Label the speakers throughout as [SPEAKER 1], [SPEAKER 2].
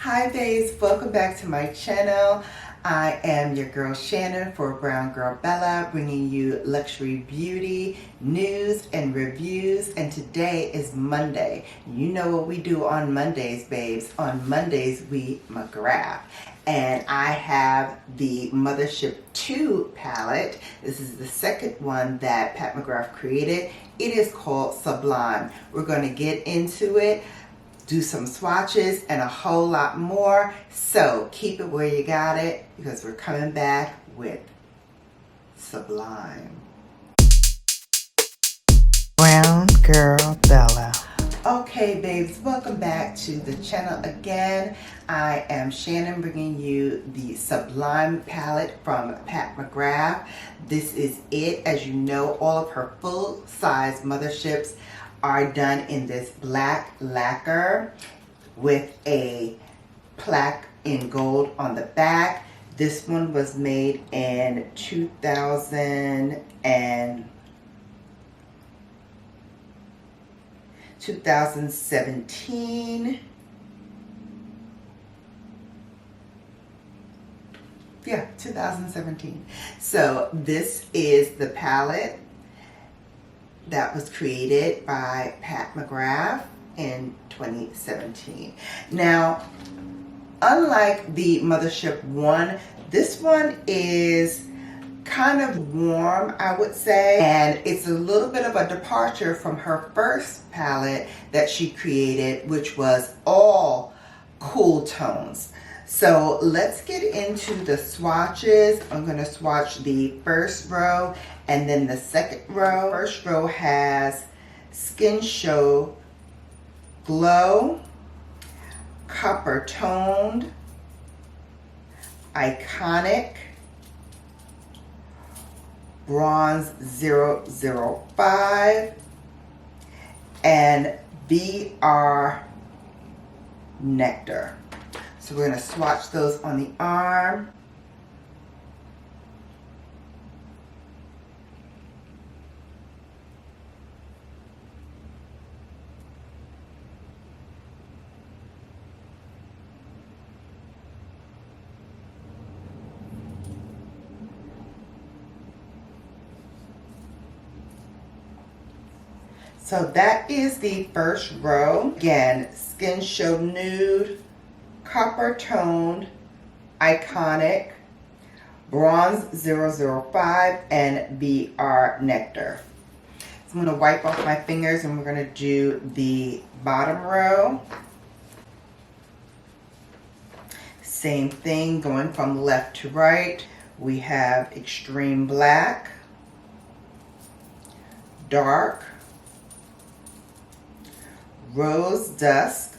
[SPEAKER 1] Hi babes, welcome back to my channel. I am your girl Shannon for Brown Girl Bella, bringing you luxury beauty, news, and reviews. And today is Monday. You know what we do on Mondays, babes. On Mondays, we McGrath. And I have the Mothership II palette. This is the second one that Pat McGrath created. It is called Sublime. We're going to get into it, do some swatches, and a whole lot more. So keep it where you got it, because we're coming back with Sublime.
[SPEAKER 2] Brown Girl Bella.
[SPEAKER 1] Okay babes, welcome back to the channel again. I am Shannon, bringing you the Sublime palette from Pat McGrath. This is it. As you know, all of her full-size motherships are done in this black lacquer with a plaque in gold on the back. This one was made in 2017. Yeah, 2017. So this is the palette that was created by Pat McGrath in 2017. Now, unlike the Mothership 1, this one is kind of warm, I would say, and it's a little bit of a departure from her first palette that she created, which was all cool tones. So let's get into the swatches. I'm going to swatch the first row and then the second row. First row has Skin Show Glow, Copper Toned, Iconic, Bronze 005, and BR Nectar. So we're going to swatch those on the arm. So that is the first row. Again, Skin Show Nude, Copper Toned, Iconic, Bronze 005, and BR Nectar. So I'm going to wipe off my fingers and we're going to do the bottom row. Same thing, going from left to right. We have Extreme Black, Dark, Rose Dusk,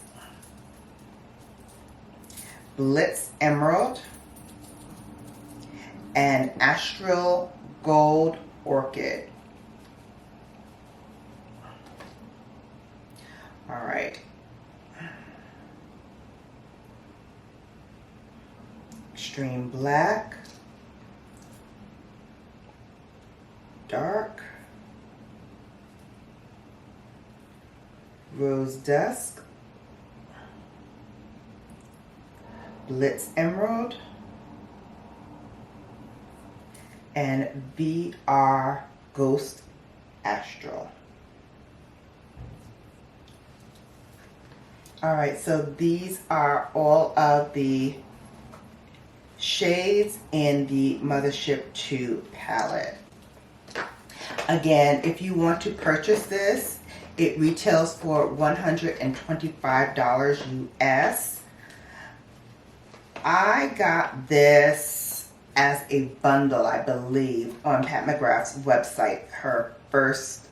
[SPEAKER 1] Blitz Emerald, and Astral Gold Orchid. All right. Extreme Black, Dark, Rose Dusk, Blitz Emerald, and BR Ghost Astral. Alright, so these are all of the shades in the Mothership II palette. Again, if you want to purchase this, it retails for $125 US. I got this as a bundle, I believe, on Pat McGrath's website, her first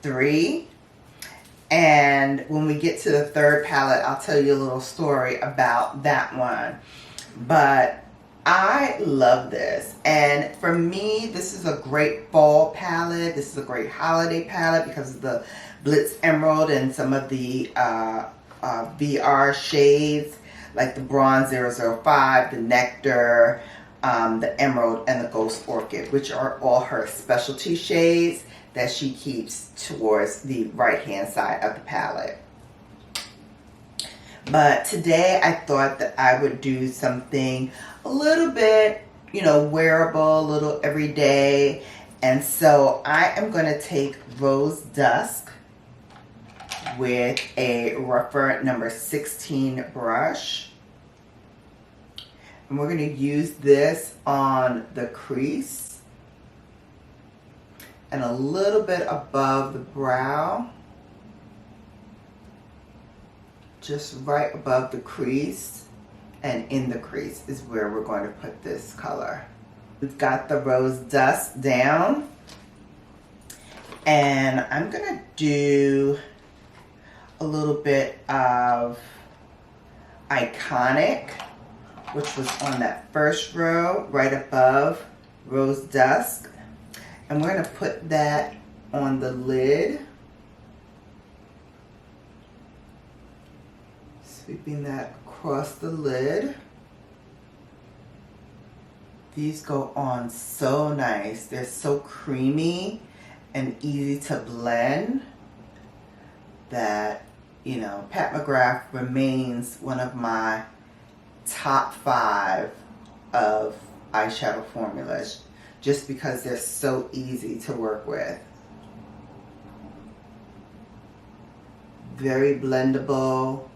[SPEAKER 1] three. And when we get to the third palette, I'll tell you a little story about that one. But I love this. And for me, this is a great fall palette. This is a great holiday palette because of the Blitz Emerald and some of the BR shades, like the Bronze 005, the Nectar, the Emerald, and the Ghost Orchid, which are all her specialty shades that she keeps towards the right hand side of the palette. But today I thought that I would do something a little bit, you know, wearable, a little everyday. And so I am going to take Rose Dusk with a rougher number 16 brush. And we're going to use this on the crease and a little bit above the brow. Just right above the crease and in the crease is where we're going to put this color. We've got the Rose Dusk down, and I'm going to do a little bit of Iconic, which was on that first row right above Rose Dusk, and we're going to put that on the lid. Sweeping that across the lid. These go on so nice. They're so creamy and easy to blend that, you know, Pat McGrath remains one of my top 5 of eyeshadow formulas just because they're so easy to work with. Very blendable.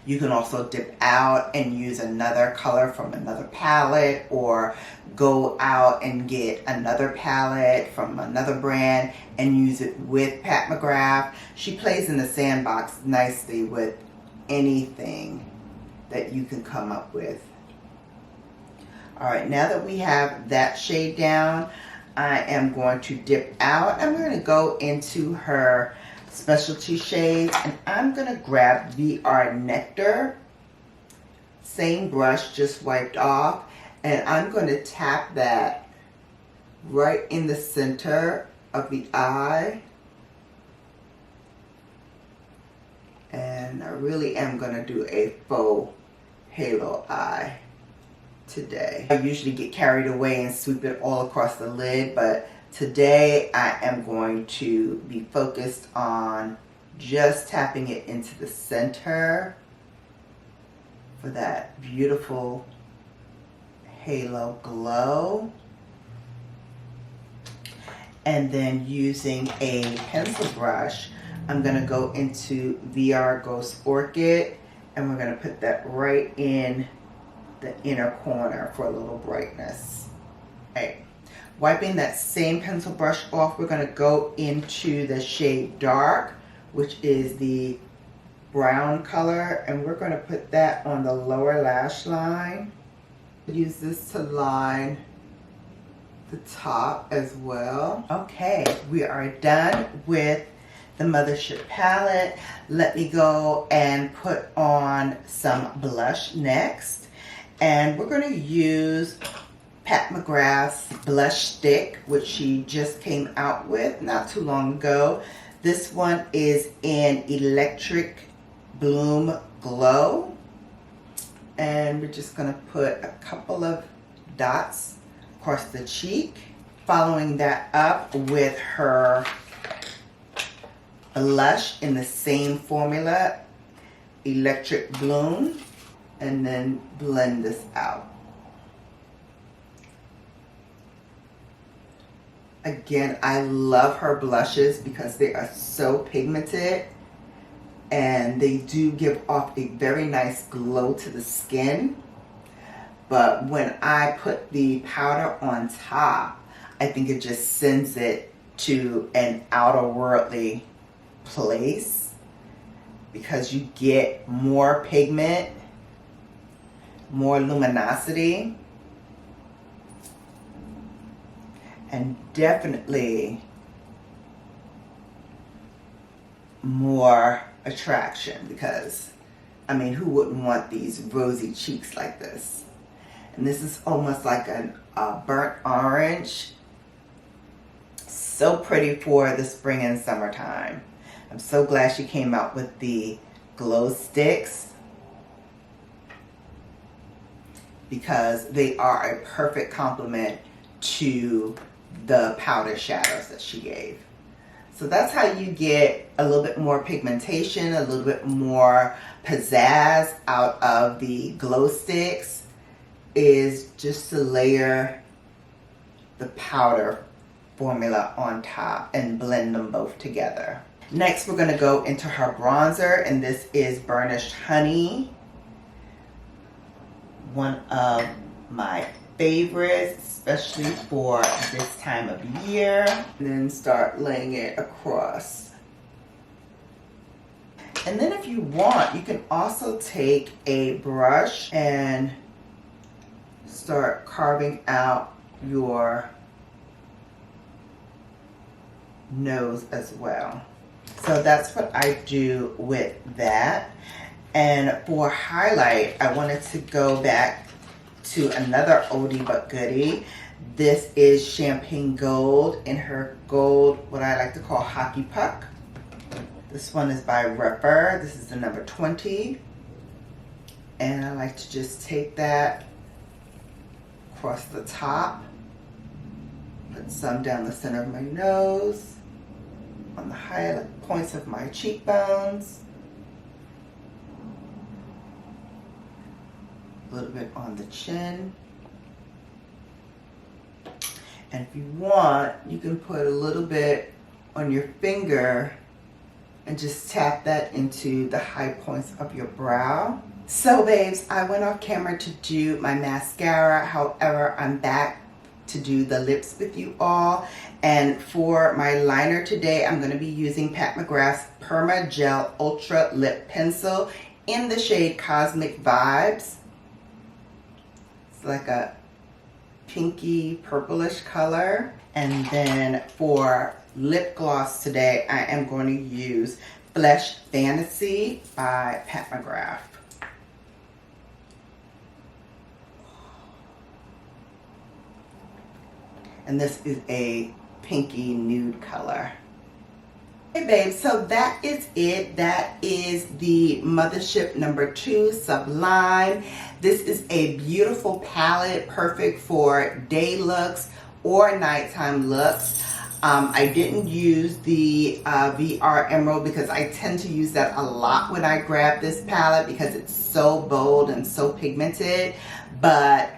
[SPEAKER 1] You can also dip out and use another color from another palette, or go out and get another palette from another brand and use it with Pat McGrath. She plays in the sandbox nicely with anything that you can come up with. Alright, now that we have that shade down, I am going to dip out. I'm going to go into her specialty shades, and I'm going to grab VR Nectar, same brush just wiped off, and I'm going to tap that right in the center of the eye. And I really am going to do a faux halo eye today. I usually get carried away and sweep it all across the lid, but today I am going to be focused on just tapping it into the center for that beautiful halo glow. And then using a pencil brush, I'm going to go into VR Ghost Orchid, and we're going to put that right in the inner corner for a little brightness. Right. Wiping that same pencil brush off, we're going to go into the shade Dark, which is the brown color, and we're going to put that on the lower lash line. Use this to line the top as well. Okay, we are done with the Mothership palette. Let me go and put on some blush next, and we're going to use Pat McGrath's blush stick, which she just came out with not too long ago. This one is in Electric Bloom Glow, and we're just going to put a couple of dots across the cheek, following that up with her blush in the same formula, Electric Bloom, and then blend this out. Again, I love her blushes because they are so pigmented and they do give off a very nice glow to the skin. But when I put the powder on top, I think it just sends it to an outer-worldly place because you get more pigment, more luminosity, and definitely more attraction, because I mean, who wouldn't want these rosy cheeks like this? And this is almost like a burnt orange. So pretty for the spring and summertime. I'm so glad she came out with the glow sticks because they are a perfect complement to the powder shadows that she gave. So that's how you get a little bit more pigmentation, a little bit more pizzazz out of the glow sticks, is just to layer the powder formula on top and blend them both together. Next, we're going to go into her bronzer, and this is Burnished Honey. One of my favorites, especially for this time of year. And then start laying it across. And then if you want, you can also take a brush and start carving out your nose as well. So that's what I do with that. And for highlight, I wanted to go back to another oldie but goodie. This is Champagne Gold in her gold, what I like to call hockey puck. This one is by Ripper. This is the number 20. And I like to just take that across the top, put some down the center of my nose, on the highlight points of my cheekbones, a little bit on the chin. And if you want, you can put a little bit on your finger and just tap that into the high points of your brow. So babes, I went off camera to do my mascara. However, I'm back to do the lips with you all. And for my liner today, I'm going to be using Pat McGrath's Perma Gel Ultra Lip Pencil in the shade Cosmic Vibes. It's like a pinky purplish color. And then for lip gloss today, I am going to use Flesh Fantasy by Pat McGrath. And this is a pinky nude color. Hey babe, so that is it. That is the Mothership #2 Sublime. This is a beautiful palette, perfect for day looks or nighttime looks. I didn't use the VR Emerald because I tend to use that a lot when I grab this palette because it's so bold and so pigmented. But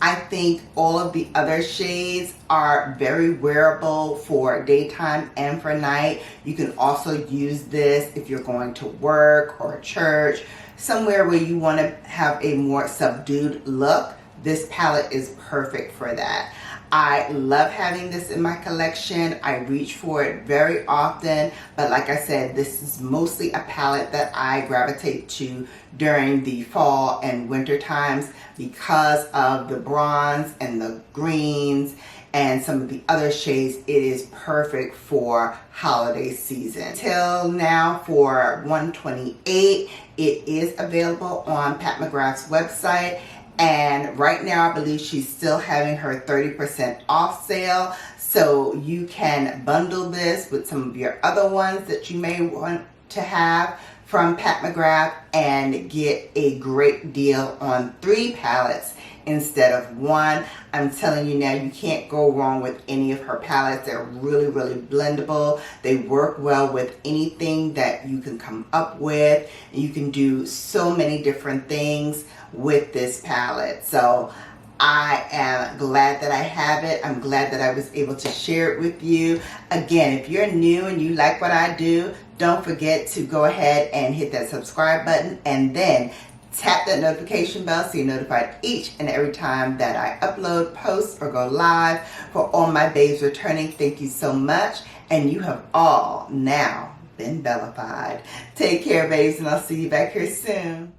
[SPEAKER 1] I think all of the other shades are very wearable for daytime and for night. You can also use this if you're going to work or church, somewhere where you want to have a more subdued look. This palette is perfect for that. I love having this in my collection. I reach for it very often, but like I said, this is mostly a palette that I gravitate to during the fall and winter times because of the bronze and the greens and some of the other shades. It is perfect for holiday season. Till now for $128, it is available on Pat McGrath's website. And right now, I believe she's still having her 30% off sale. So you can bundle this with some of your other ones that you may want to have from Pat McGrath and get a great deal on 3 palettes instead of 1. I'm telling you now, you can't go wrong with any of her palettes. They're really, really blendable. They work well with anything that you can come up with. And you can do so many different things with this palette. So I am glad that I have it. I'm glad that I was able to share it with you. Again, if you're new and you like what I do, don't forget to go ahead and hit that subscribe button and then tap that notification bell so you're notified each and every time that I upload, post, or go live. For all my babes returning, thank you so much. And you have all now been Bellafied. Take care, babes, and I'll see you back here soon.